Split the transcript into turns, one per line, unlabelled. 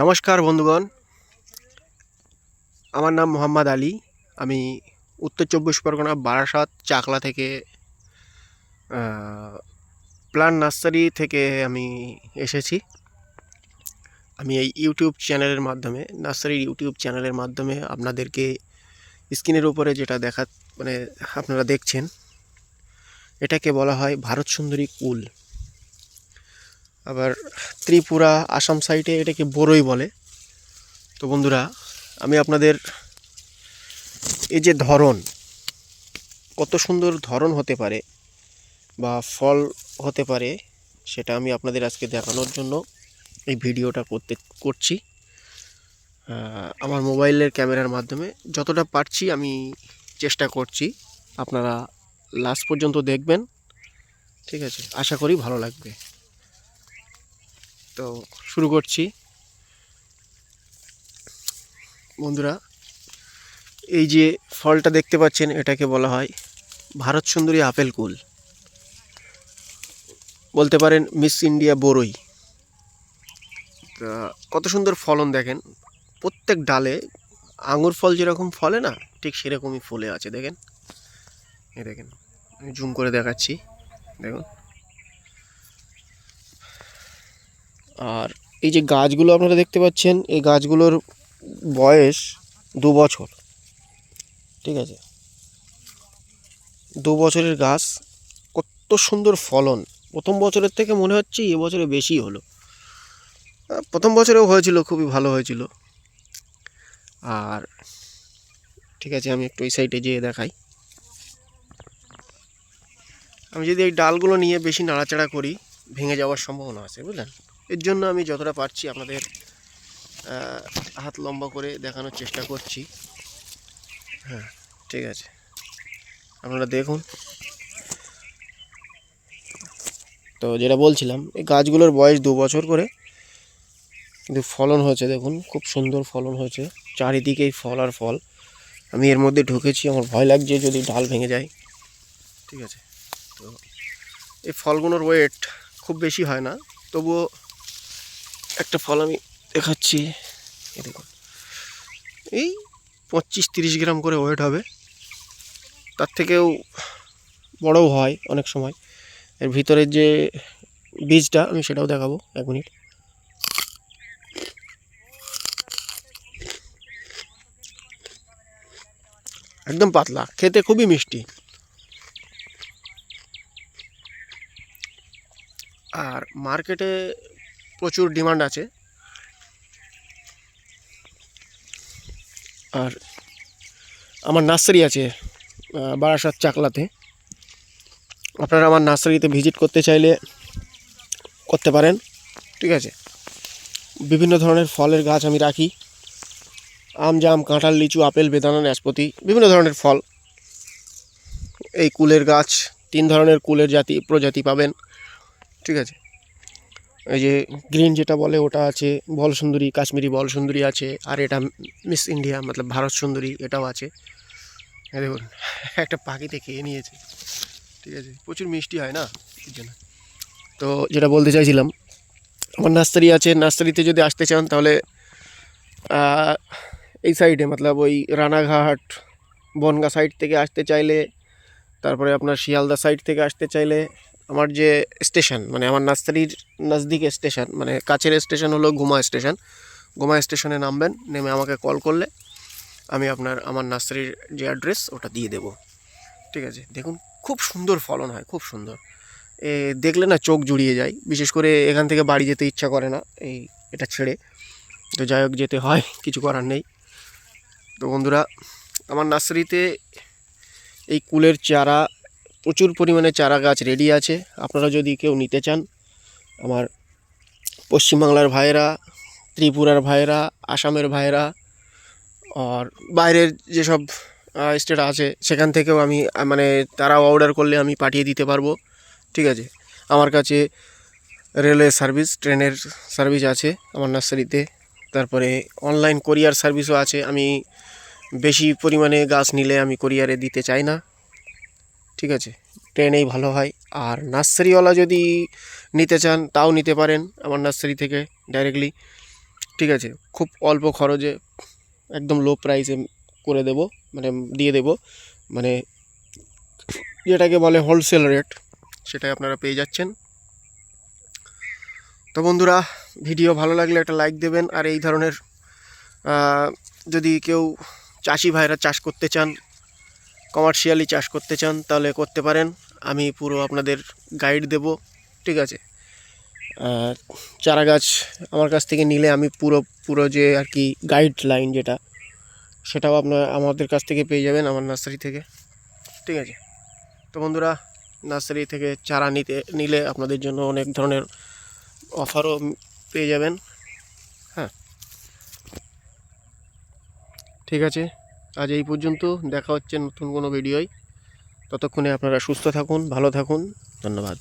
নমস্কার বন্ধুগণ, আমার নাম মোহাম্মদ আলী। আমি উত্তর চব্বিশ পরগনা বারাসাত চাকলা থেকে প্লান্ট নার্সারি থেকে আমি এসেছি। আমি এই ইউটিউব চ্যানেলের মাধ্যমে নার্সারির ইউটিউব চ্যানেলের মাধ্যমে আপনাদেরকে স্ক্রিনের উপরে যেটা মানে আপনারা দেখছেন, এটাকে বলা হয় ভারত সুন্দরী কুল। আবার ত্রিপুরা আসাম সাইডে এটাকে বড়ই বলে। তো বন্ধুরা, আমি আপনাদের এই যে ধরন, কত সুন্দর ধরন হতে পারে বা ফল হতে পারে, সেটা আমি আপনাদের আজকে দেখানোর জন্য এই ভিডিওটা করছি। আমার মোবাইলের ক্যামেরার মাধ্যমে যতটা পারছি আমি চেষ্টা করছি। আপনারা লাস্ট পর্যন্ত দেখবেন, ঠিক আছে? আশা করি ভালো লাগবে। তো শুরু করছি বন্ধুরা। এই যে ফলটা দেখতে পাচ্ছেন, এটাকে বলা হয় ভারত সুন্দরী আপেল কুল, বলতে পারেন মিস ইন্ডিয়া বড়ই। তা কত সুন্দর ফলন দেখেন, প্রত্যেক ডালে আঙুর ফল যেরকম ফলে না, ঠিক সেরকমই ফলে আছে। দেখেন, এই দেখেন, আমি জুম করে দেখাচ্ছি, দেখুন। আর এই যে গাছগুলো আপনারা দেখতে পাচ্ছেন, এই গাছগুলোর বয়স 2 বছর, ঠিক আছে? 2 বছরের গাছ, কত সুন্দর ফলন। প্রথম বছরের থেকে মনে হচ্ছে এবছরে বেশি হলো। প্রথম বছরেও হয়েছিল, খুবই ভালো হয়েছিল। আর ঠিক আছে, আমি একটু এই সাইডে যেয়ে দেখাই। আমি যদি এই ডালগুলো নিয়ে বেশি নাড়াচাড়া করি, ভেঙে যাওয়ার সম্ভাবনা আছে, বুঝলেন? এর জন্য আমি যতটা পারছি আপনাদের হাত লম্বা করে দেখানোর চেষ্টা করছি। হ্যাঁ, ঠিক আছে, আপনারা দেখুন। তো যেটা বলছিলাম, এই গাছগুলোর বয়স 2 বছর করে, কিন্তু ফলন হয়েছে দেখুন, খুব সুন্দর ফলন হয়েছে। চারিদিকেই ফল আর ফল। আমি এর মধ্যে ঢুকেছি, আমার ভয় লাগছে যদি ডাল ভেঙে যায়, ঠিক আছে? তো এই ফলগুলোর ওয়েট খুব বেশি হয় না, তবুও একটা ফল আমি দেখাচ্ছি। এই দেখুন, এই 25-30 গ্রাম করে ওয়েট হবে, তার থেকেও বড়ও হয় অনেক সময়। এর ভিতরের যে বীজটা, আমি সেটাও দেখাবো, 1 মিনিট। একদম পাতলা, খেতে খুবই মিষ্টি। আর মার্কেটে প্রচুর ডিমান্ড আছে। আর আমার নার্সারি আছে বারাসাত চাকলাতে। আপনারা আমার নার্সারিতে ভিজিট করতে চাইলে করতে পারেন, ঠিক আছে? বিভিন্ন ধরনের ফলের গাছ আমি রাখি। আম, জাম, কাঁঠাল, লিচু, আপেল, বেদানা, নাশপাতি, বিভিন্ন ধরনের ফল। এই কুলের গাছ, 3 ধরনের কুলের প্রজাতি পাবেন, ঠিক আছে? এই যে গ্রিন যেটা বলে ওটা আছে, বল সুন্দরী, কাশ্মীরি বল সুন্দরী আছে। আর এটা মিস ইন্ডিয়া মতলব ভারত সুন্দরী, এটাও আছে। দেখুন, একটা পাখিতে খেয়ে নিয়েছে, ঠিক আছে? প্রচুর মিষ্টি হয় না, এই জন্য। তো যেটা বলতে চাইছিলাম, আমার নার্সারি আছে। নার্সারিতে যদি আসতে চান তাহলে এই সাইডে মতলব ওই রানাঘাট বনগা সাইড থেকে আসতে চাইলে, তারপরে আপনার শিয়ালদা সাইড থেকে আসতে চাইলে, আমার যে স্টেশন, মানে আমার নার্সারির নজদিকে স্টেশন, মানে কাছের স্টেশন হলো গুমা স্টেশন। গুমা স্টেশনে নামবেন, নেমে আমাকে কল করলে আমি আমার নার্সারির যে অ্যাড্রেস ওটা দিয়ে দেবো, ঠিক আছে? দেখুন, খুব সুন্দর ফলন হয়, খুব সুন্দর। দেখলে না চোখ জুড়িয়ে যায়। বিশেষ করে এখান থেকে বাড়ি যেতে ইচ্ছা করে না, এটা ছেড়ে। তো যাই হোক, যেতে হয়, কিছু করার নেই। তো বন্ধুরা, আমার নার্সারিতে এই কুলের চারা, প্রচুর পরিমাণে চারা গাছ রেডি আছে। আপনারা যদি কেউ নিতে চান, আমার পশ্চিমবাংলার ভাইয়েরা, ত্রিপুরার ভাইয়েরা, আসামের ভাইয়েরা, আর বাইরের যেসব স্টেট আছে সেখান থেকেও আমি মানে তারাও অর্ডার করলে আমি পাঠিয়ে দিতে পারবো, ঠিক আছে? আমার কাছে রেলওয়ে সার্ভিস, ট্রেনের সার্ভিস আছে আমার নার্সারিতে। তারপরে অনলাইন কোরিয়ার সার্ভিসও আছে। আমি বেশি পরিমাণে গাছ নিলে আমি কোরিয়ারে দিতে চাই না, ঠিক আছে? ট্রেনেই ভালো হয়। আর নার্সারিওয়ালা যদি নিতে চান তাও নিতে পারেন আমার নার্সারি থেকে ডাইরেক্টলি, ঠিক আছে, খুব অল্প খরচে একদম লো প্রাইসে করে দেব, মানে দিয়ে দেব, মানে যেটাকে বলে হোলসেল রেট, সেটাই আপনারা পেয়ে যাচ্ছেন। তো বন্ধুরা, ভিডিও ভালো লাগলে একটা লাইক দেবেন। আর এই ধরনের যদি কেউ চাষি ভাইরা চাষ করতে চান, কমার্শিয়ালি চাষ করতে চান, তাহলে করতে পারেন। আমি পুরো আপনাদের গাইড দেব, ঠিক আছে। চারা গাছ আমার কাছ থেকে নিলে আমি পুরো পুরো যে আর কি গাইডলাইন যেটা, সেটাও আমাদের কাছ থেকে পেয়ে যাবেন, আমার নার্সারি থেকে, ঠিক আছে। তো বন্ধুরা, নার্সারি থেকে চারা নিলে আপনাদের জন্য অনেক ধরনের অফারও পেয়ে যাবেন। হ্যাঁ, ঠিক আছে, আজ এই পর্যন্ত। দেখা হচ্ছে নতুন কোনো ভিডিওয়। ততক্ষণে আপনারা সুস্থ থাকুন, ভালো থাকুন। ধন্যবাদ।